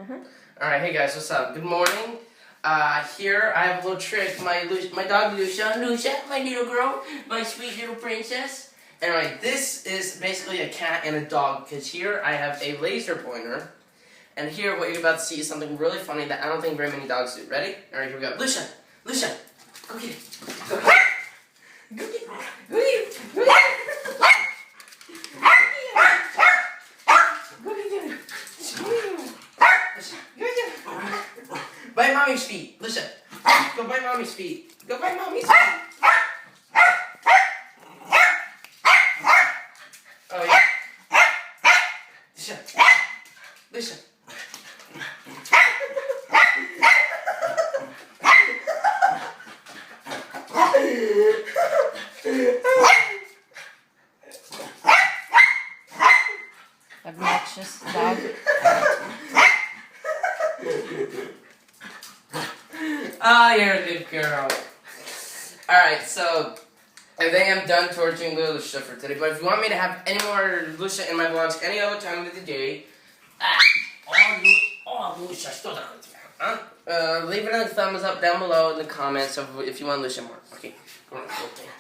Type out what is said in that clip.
Alright, hey guys, what's up? Good morning. Here I have a little trick. My dog Lucia, my little girl, my sweet little princess. Anyway, this is basically a cat and a dog because here I have a laser pointer. And here what you're about to see is something really funny that I don't think very many dogs do. Ready? Alright, here we go. Lucia, go get it. Go get it. Go get it. Go get it. Go get it. Bite mommy's feet. Listen. Go bite mommy's feet. Go bite mommy's feet. Oh yeah. Listen. Listen. Obnoxious dog. Ah, you're a good girl. Alright, so I think I'm done torturing little Lucia for today. But if you want me to have any more Lucia in my vlogs any other time of the day, leave it a thumbs up down below in the comments if you want Lucia more. Okay, go on, go there.